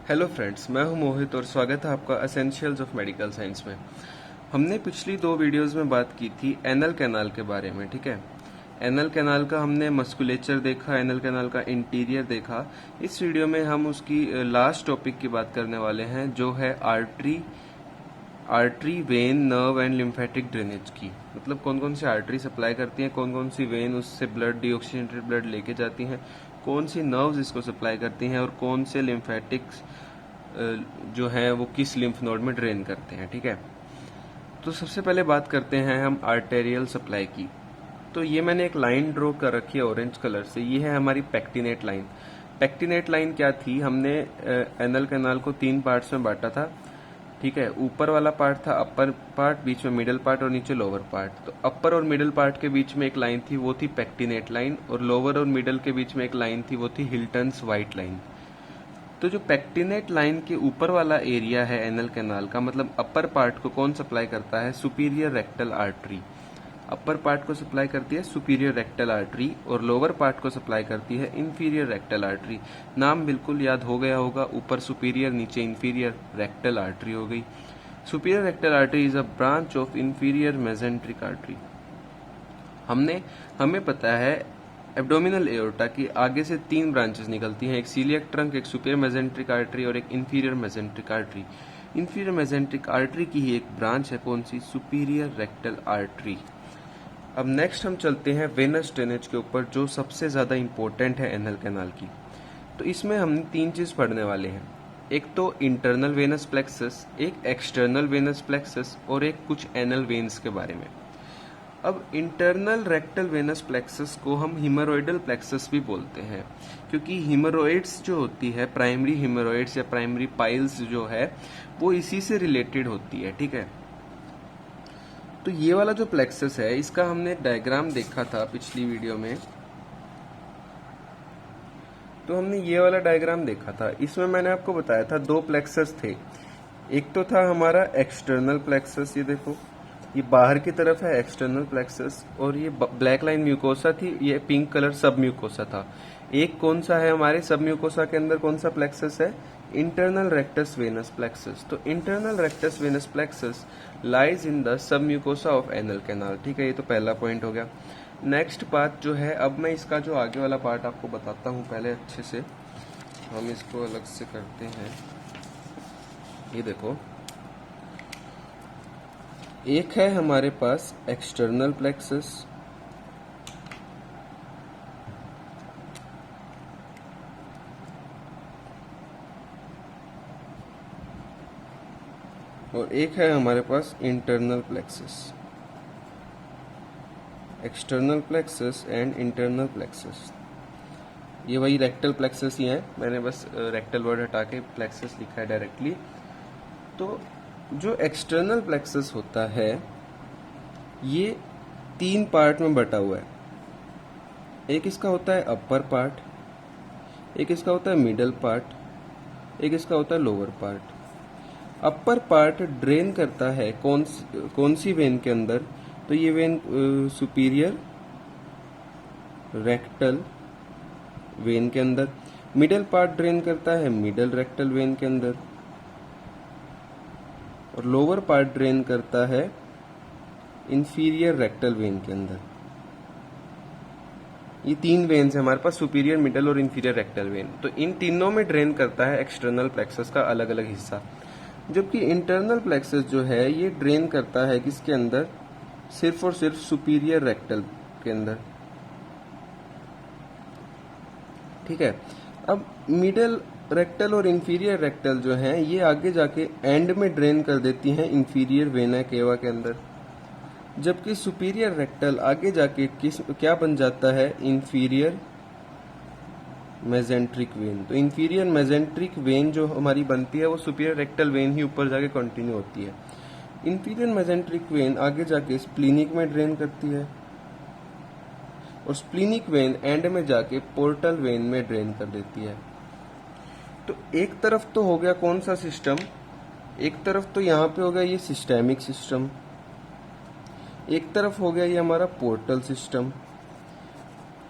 Hello friends, मैं हूं मोहित और स्वागत है आपका एसेंशियल्स ऑफ मेडिकल साइंस में। हमने पिछली 2 वीडियोस में बात की थी एनल कैनाल के बारे में। ठीक है, एनल कैनाल का हमने मस्कुलेचर देखा, एनल कैनाल का इंटीरियर देखा। इस वीडियो में हम उसकी लास्ट टॉपिक की बात करने वाले हैं, जो है artery vein nerve and lymphatic drainage की। मतलब कौन कौन सी आर्टरी सप्लाई करती हैं, कौन कौन सी वेन उससे ब्लड, डीऑक्सीजनेटेड ब्लड लेके जाती हैं, कौन सी नर्व्स इसको सप्लाई करती हैं और कौन से लिम्फेटिक्स जो है वो किस लिम्फ नोड में ड्रेन करते हैं। ठीक है, तो सबसे पहले बात करते हैं हम आर्टेरियल सप्लाई की। तो ये मैंने एक लाइन ड्रॉ कर रखी है ऑरेंज कलर से, ये है हमारी पेक्टिनेट लाइन। पेक्टिनेट लाइन क्या थी, हमने एनल कैनाल को 3 पार्ट्स में बांटा था। ठीक है, ऊपर वाला पार्ट था अपर पार्ट, बीच में मिडिल पार्ट और नीचे लोअर पार्ट। तो अपर और मिडिल पार्ट के बीच में एक लाइन थी, वो थी पेक्टिनेट लाइन, और लोअर और मिडिल के बीच में एक लाइन थी, वो थी हिल्टन्स व्हाइट लाइन। तो जो पेक्टिनेट लाइन के ऊपर वाला एरिया है एनल कैनाल का, मतलब अपर पार्ट को कौन सप्लाई करता है, superior rectal artery. Upper part को सप्लाई करती है सुपीरियर रेक्टल आर्टरी और लोअर पार्ट को सप्लाई करती है इंफीरियर रेक्टल आर्टरी। नाम बिल्कुल याद हो गया होगा, ऊपर सुपीरियर नीचे इंफीरियर, रेक्टल आर्टरी हो गई। Superior rectal artery is a branch of inferior mesenteric artery. हमें पता है एब्डोमिनल एओर्टा की आगे से 3 ब्रांचेस निकलती हैं, एक सीलियक ट्रंक, एक सुपीरियर मेसेंट्रिक आर्टरी और एक inferior mesenteric artery. Inferior mesenteric artery की ही एक ब्रांच है, कौन सी, सुपीरियर रेक्टल आर्टरी। अब नेक्स्ट हम चलते हैं वेनस ड्रेनेज के ऊपर, जो सबसे ज्यादा इंपॉर्टेंट है एनल कैनाल की। तो इसमें हम 3 चीज पढ़ने वाले हैं, एक तो इंटरनल वेनस प्लेक्सस, एक एक्सटर्नल वेनस प्लेक्सस और एक कुछ एनल वेन्स के बारे में। अब इंटरनल रेक्टल वेनस प्लेक्सस को हम हिमोरॉइडल प्लेक्सस भी बोलते हैं, क्योंकि हिमोरॉइड्स जो होती है, प्राइमरी हिमोरॉइड्स या प्राइमरी पाइल्स जो है, वो इसी से रिलेटेड होती है। ठीक है, तो ये वाला जो प्लेक्सस है, इसका हमने डायग्राम देखा था पिछली वीडियो में। तो हमने ये वाला डायग्राम देखा था, इसमें मैंने आपको बताया था 2 प्लेक्सस थे। एक तो था हमारा एक्सटर्नल प्लेक्सस, ये देखो, ये बाहर की तरफ है एक्सटर्नल प्लेक्सस, और ये ब्लैक लाइन म्यूकोसा थी, ये पिंक कलर सब म्यूकोसा था। एक कौन सा है हमारे सब म्यूकोसा के अंदर, कौन सा प्लेक्सस है, इंटरनल रेक्टस वेनस प्लेक्सस। तो internal rectus venous plexus lies in the submucosa of anal canal. ठीक है, ये तो पहला पॉइंट हो गया। नेक्स्ट बात जो है, अब मैं इसका जो आगे वाला पार्ट आपको बताता हूँ पहले अच्छे से, हम इसको अलग से करते हैं। ये देखो, एक है हमारे पास एक्सटर्नल प्लेक्सस, और एक है हमारे पास internal plexus. External plexus and internal plexus, ये वही रेक्टल प्लेक्सस ही है, मैंने बस रेक्टल वर्ड हटा के प्लेक्सस लिखा है डायरेक्टली। तो जो एक्सटर्नल प्लेक्सस होता है, ये 3 पार्ट में बटा हुआ है। एक इसका होता है अपर पार्ट, एक इसका होता है मिडल पार्ट, एक इसका होता है lower part. Upper part drain करता है कौन सी वेन के अंदर, तो ये वेन सुपीरियर रेक्टल वेन के अंदर। मिडल पार्ट ड्रेन करता है मिडल रेक्टल वेन के अंदर, और लोअर पार्ट ड्रेन करता है इंफीरियर रेक्टल वेन के अंदर। ये 3 वेन्स है हमारे पास, सुपीरियर, मिडल और इंफीरियर रेक्टल वेन। तो इन तीनों में ड्रेन करता है एक्सटर्नल प्लेक्सस का अलग अलग हिस्सा, जबकि इंटरनल प्लेक्सस जो है, ये ड्रेन करता है किसके अंदर, सिर्फ और सिर्फ सुपीरियर रेक्टल के अंदर। ठीक है, अब मिडल रेक्टल और इंफीरियर रेक्टल जो है, ये आगे जाके एंड में ड्रेन कर देती हैं इंफीरियर वेना केवा के अंदर, जबकि सुपीरियर रेक्टल आगे जाके क्या बन जाता है, इंफीरियर मेसेंट्रिक वेन। तो इंफीरियर मेसेंट्रिक वेन जो हमारी बनती है, वो सुपीरियर रेक्टल वेन ही ऊपर जाके कंटिन्यू होती है। इंफीरियर मेसेंट्रिक वेन आगे जाके स्प्लीनिक में ड्रेन करती है, और स्प्लीनिक वेन एंड में जाके पोर्टल वेन में ड्रेन कर देती है। तो एक तरफ तो हो गया कौन सा सिस्टम, एक तरफ तो यहाँ पे हो गया ये सिस्टेमिक सिस्टम, एक तरफ हो गया ये हमारा पोर्टल सिस्टम।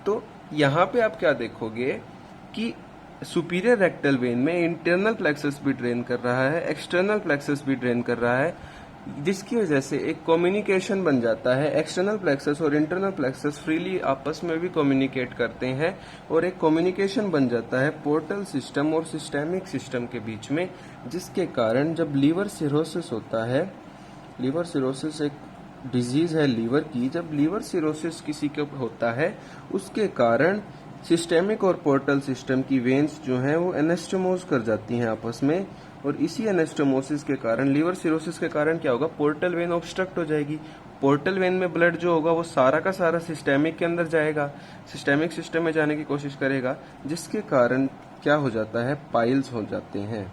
तो यहाँ पे आप क्या देखोगे कि सुपीरियर रेक्टल वेन में इंटरनल प्लेक्सस भी ड्रेन कर रहा है, एक्सटर्नल प्लेक्सस भी ड्रेन कर रहा है, जिसकी वजह से एक कम्युनिकेशन बन जाता है। एक्सटर्नल प्लेक्सस और इंटरनल प्लेक्सस फ्रीली आपस में भी कम्युनिकेट करते हैं और एक कम्युनिकेशन बन जाता है पोर्टल सिस्टम और सिस्टेमिक सिस्टम के बीच में, जिसके कारण जब लीवर सिरोसिस होता है, लीवर सिरोसिस एक डिजीज है लीवर की, जब लीवर सिरोसिस किसी को होता है उसके कारण सिस्टेमिक और पोर्टल सिस्टम की वेन्स जो हैं वो एनेस्टोमोज कर जाती हैं आपस में, और इसी एनेस्टोमोसिस के कारण, लीवर सिरोसिस के कारण क्या होगा, पोर्टल वेन ऑब्स्ट्रक्ट हो जाएगी। पोर्टल वेन में ब्लड जो होगा वो सारा का सारा सिस्टेमिक के अंदर जाएगा, सिस्टेमिक सिस्टम में जाने की कोशिश करेगा, जिसके कारण क्या हो जाता है, पाइल्स हो जाते हैं।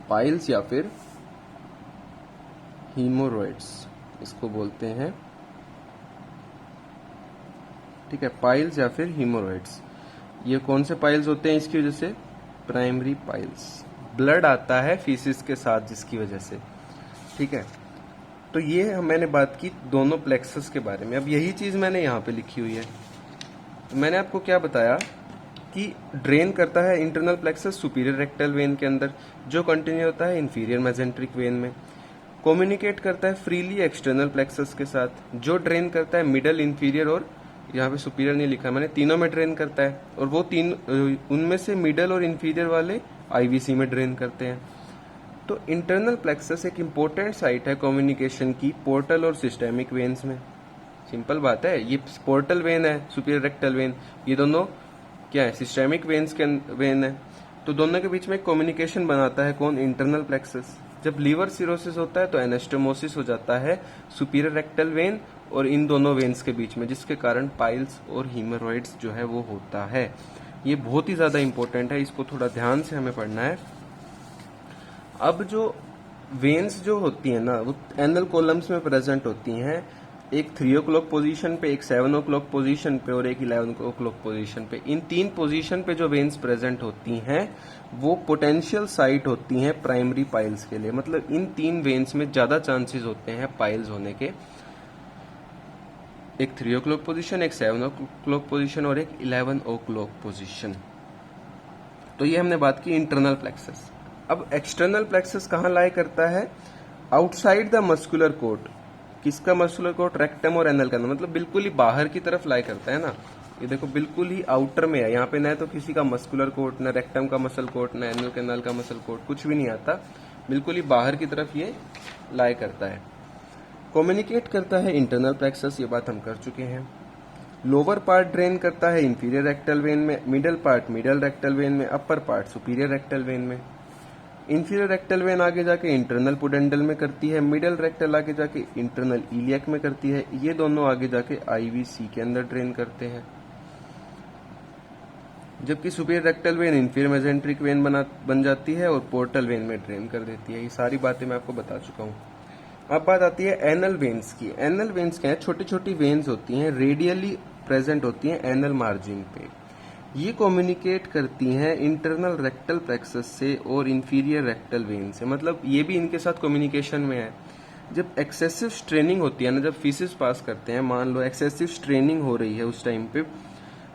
पाइल्स या फिर हीमोरॉइड्स इसको बोलते हैं, ठीक है, पाइल्स या फिर हीमोरॉइड्स। ये कौन से पाइल्स होते हैं इसकी वजह से, प्राइमरी पाइल्स, ब्लड आता है फीसिस के साथ जिसकी वजह से, ठीक है। तो ये मैंने बात की दोनों प्लेक्सस के बारे में। अब यही चीज मैंने यहाँ पे लिखी हुई है। तो मैंने आपको क्या बताया कि ड्रेन करता है internal plexus superior rectal when के अंदर, जो कंटिन्यू होता है इंफीरियर मेसेंट्रिक वेन में, कम्युनिकेट करता है फ्रीली एक्सटर्नल प्लेक्सस के साथ, जो ड्रेन करता है मिडल, इंफीरियर और यहाँ पे सुपीरियर नहीं लिखा मैंने, तीनों में ड्रेन करता है, और वो तीन उनमें से मिडल और इंफीरियर वाले आईवीसी में ड्रेन करते हैं। तो इंटरनल प्लेक्सस एक इम्पोर्टेंट साइट है कम्युनिकेशन की पोर्टल और सिस्टेमिक वेन्स में। सिंपल बात है, ये पोर्टल वेन है, सुपीरियर रेक्टल वेन, ये दोनों क्या है, सिस्टेमिक वेन्स के वेन है। तो दोनों के बीच में कम्युनिकेशन बनाता है कौन, इंटरनल प्लेक्सस। जब लीवर सिरोसिस होता है तो एनास्टोमोसिस हो जाता है सुपीरियर रेक्टल वेन और इन दोनों वेन्स के बीच में, जिसके कारण पाइल्स और हीमोरॉइड्स जो है वो होता है। ये बहुत ही ज्यादा इंपॉर्टेंट है, इसको थोड़ा ध्यान से हमें पढ़ना है। अब जो वेन्स जो होती है ना वो एनल कॉलम्स में प्रेजेंट होती हैं, एक 3 o'clock पोजीशन पे, एक 7 o'clock पोजीशन पे और एक 11 o'clock पोजीशन पे। इन 3 पोजीशन पे जो वेन्स प्रेजेंट होती हैं वो पोटेंशियल साइट होती हैं प्राइमरी पाइल्स के लिए। मतलब इन 3 वेन्स में ज्यादा चांसेस होते हैं पाइल्स होने के, एक 3 o'clock पोजीशन, एक 7 o'clock पोजीशन और एक 11 o'clock पोजीशन। तो ये हमने बात की इंटरनल प्लेक्सस। अब एक्सटर्नल प्लेक्सस कहाँ लाई करता है, आउटसाइड द मस्कुलर कोट। किसका मस्कुलर कोट, रेक्टम और एनल का, मतलब बिल्कुल ही बाहर की तरफ लाई करता है ना। ये देखो बिल्कुल ही आउटर में है, यहाँ पे न तो किसी का मस्कुलर कोट, न रेक्टम का मसल कोट, न एनल कैनाल का मसल कोट, कुछ भी नहीं आता, बिल्कुल ही बाहर की तरफ ये लाई करता है। कम्युनिकेट करता है इंटरनल प्लेक्सस, ये बात हम कर चुके हैं। लोअर पार्ट ड्रेन करता है इंफीरियर रेक्टल वेन में, middle part middle rectal vein में, upper part superior rectal vein में। इंफीरियर रेक्टल वेन आगे जाके इंटरनल पुडेंडल में करती है, मिडल रेक्टल आगे जाके इंटरनल इलियक में करती है, ये दोनों आगे जाके आईवीसी के अंदर ड्रेन करते हैं। जबकि superior rectal when inferior mesenteric when बन जाती है और पोर्टल वेन में ड्रेन कर देती है। ये सारी बातें मैं आपको बता चुका हूँ। अब बात आती है एनल वेन्स की। एनल वेन्स क्या है, छोटी छोटी वेन्स होती हैं, रेडियली प्रेजेंट होती हैं एनल मार्जिन पे। ये कम्युनिकेट करती हैं इंटरनल रेक्टल प्लेक्सस से और इंफीरियर रेक्टल वेन से, मतलब ये भी इनके साथ कम्युनिकेशन में है। जब एक्सेसिव स्ट्रेनिंग होती है ना, जब फीसिस पास करते हैं, मान लो एक्सेसिव स्ट्रेनिंग हो रही है उस टाइम पे,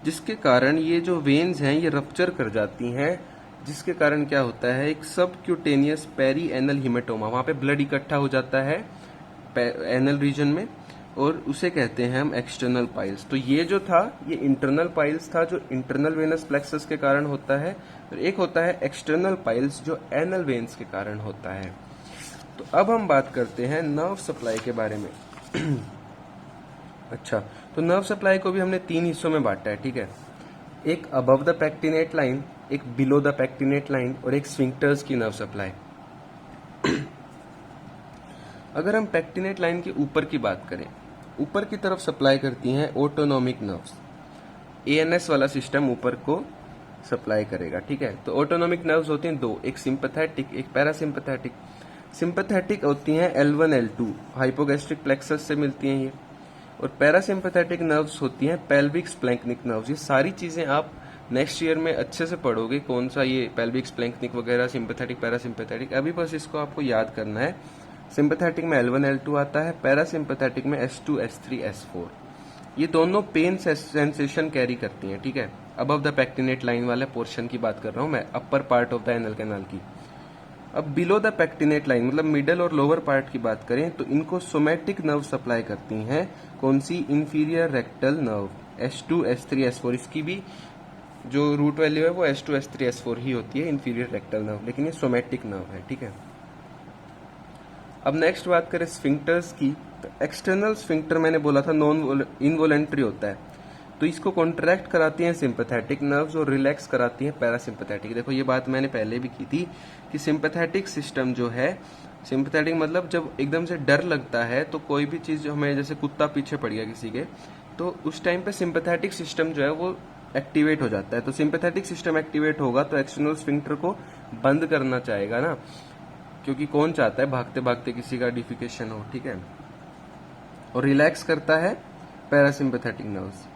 जिसके कारण ये जो वेन्स हैं ये रप्चर कर जाती हैं, जिसके कारण क्या होता है, एक सबक्यूटेनियस पेरी एनल हिमेटोमा, वहां पे ब्लड इकट्ठा हो जाता है एनल रीजन में, और उसे कहते हैं हम एक्सटर्नल पाइल्स। तो ये जो था ये इंटरनल पाइल्स था, जो इंटरनल वेनस प्लेक्सस के कारण होता है, और एक होता है एक्सटर्नल पाइल्स जो एनल वेन्स के कारण होता है। तो अब हम बात करते हैं नर्व सप्लाई के बारे में। अच्छा, तो नर्व सप्लाई को भी हमने 3 हिस्सों में बांटा है, ठीक है। एक अबव द पेक्टिनेट लाइन, एक बिलो द पेक्टिनेट लाइन और एक स्फिंक्टर्स की नर्व सप्लाई। अगर हम पेक्टिनेट लाइन के ऊपर की बात करें, ऊपर की तरफ सप्लाई करती हैं ऑटोनॉमिक नर्व्स। एएनएस वाला सिस्टम ऊपर को सप्लाई करेगा, ठीक है। तो ऑटोनॉमिक नर्व्स होती हैं 2, एक सिंपैथेटिक एक पैरासिम्पैथेटिक। सिंपैथेटिक होती हैं L1 L2, हाइपोगैस्ट्रिक प्लेक्सस से मिलती हैं ये, और पैरासिम्पैथेटिक नर्व्स होती हैं पेल्विक स्प्लैंक्निक नर्व्स। ये सारी चीजें आप नेक्स्ट ईयर में अच्छे से पढ़ोगे, कौन सा ये पेल्विक स्प्लैंक्निक वगैरह, सिंपैथेटिक पैरासिम्पैथेटिक। अभी बस इसको आपको याद करना है। सिंपैथेटिक में L1 L2 आता है, पैरासिम्पैथेटिक में S2 S3 S4। ये दोनों पेन सेंसेशन कैरी करती हैं, ठीक है। अबव द पैक्टिनेट लाइन वाले पोर्शन की बात कर रहा हूँ मैं, upper part of the anal canal की। अब बिलो द पैक्टिनेट लाइन मतलब मिडल और लोअर पार्ट की बात करें तो इनको सोमैटिक नर्व सप्लाई करती हैं। कौन सी? Inferior rectal nerve, S2, S3, S4। इसकी भी जो रूट वैल्यू है वो S2, S3, S4 ही होती है, इंफीरियर रेक्टल नर्व, लेकिन ये सोमैटिक नर्व है, ठीक है। अब नेक्स्ट बात करें स्फिंक्टर्स की, तो एक्सटर्नल स्फिंक्टर मैंने बोला था नॉन इनवॉलेंट्री होता है, तो इसको कॉन्ट्रैक्ट कराती हैं सिंपैथेटिक नर्व्स और रिलैक्स कराती हैं पैरासिम्पैथेटिक। देखो ये बात मैंने पहले भी की थी कि सिंपैथेटिक सिस्टम जो है, सिंपैथेटिक मतलब जब एकदम से डर लगता है तो कोई भी चीज हमें, जैसे कुत्ता पीछे पड़ गया किसी के, तो उस टाइम पे सिंपैथेटिक सिस्टम जो है वो एक्टिवेट हो जाता है। तो सिंपैथेटिक सिस्टम एक्टिवेट होगा तो एक्सटर्नल स्फिंक्टर को बंद करना चाहेगा ना, क्योंकि कौन चाहता है भागते भागते किसी का डिफिकेशन हो, ठीक है। और रिलैक्स करता है parasympathetic nerves.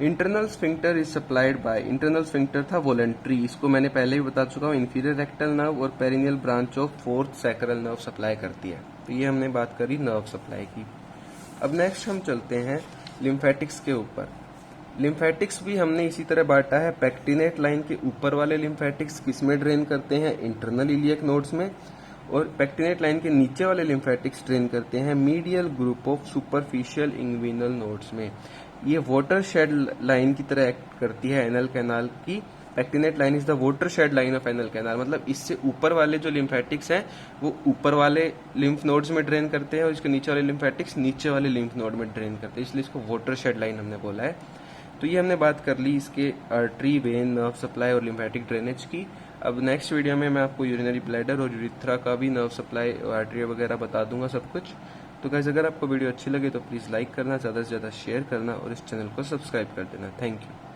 Internal sphincter is supplied by, internal sphincter था वॉलेंट्री, इसको मैंने पहले ही बता चुका हूँ, इंफीरियर रेक्टल नर्व और perineal branch of fourth sacral nerve supply करती है। तो ये हमने बात करी नर्व सप्लाई की। अब नेक्स्ट हम चलते हैं लिम्फेटिक्स के ऊपर। लिम्फेटिक्स भी हमने इसी तरह बांटा है। पैक्टिनेट लाइन के ऊपर वाले लिम्फेटिक्स किसमें ड्रेन करते हैं? इंटरनल इलियक नोड्स में। और पैक्टिनेट लाइन के नीचे वाले लिम्फेटिक्स ड्रेन करते हैं medial group of superficial inguinal nodes में। ये वाटर शेड लाइन की तरह एक्ट करती है एनल कैनाल की। Pectinate line is the water shed line of anal canal, मतलब इससे ऊपर वाले जो लिम्फेटिक्स हैं वो ऊपर वाले लिम्फ नोड्स में ड्रेन करते हैं और इसके नीचे वाले लिम्फेटिक्स नीचे वाले लिम्फ नोड में ड्रेन करते हैं, इसलिए इसको वाटर शेड लाइन हमने बोला है। तो ये हमने बात कर ली इसके आर्टरी, वेन, नर्व सप्लाई और लिम्फेटिक ड्रेनेज की। अब नेक्स्ट वीडियो में मैं आपको यूरिनरी ब्लैडर और यूरिथ्रा का भी नर्व सप्लाई और आर्टरी वगैरह बता दूंगा सब कुछ। तो गाइस अगर आपको वीडियो अच्छी लगे तो प्लीज़ लाइक करना, ज़्यादा से ज़्यादा शेयर करना और इस चैनल को सब्सक्राइब कर देना। Thank you.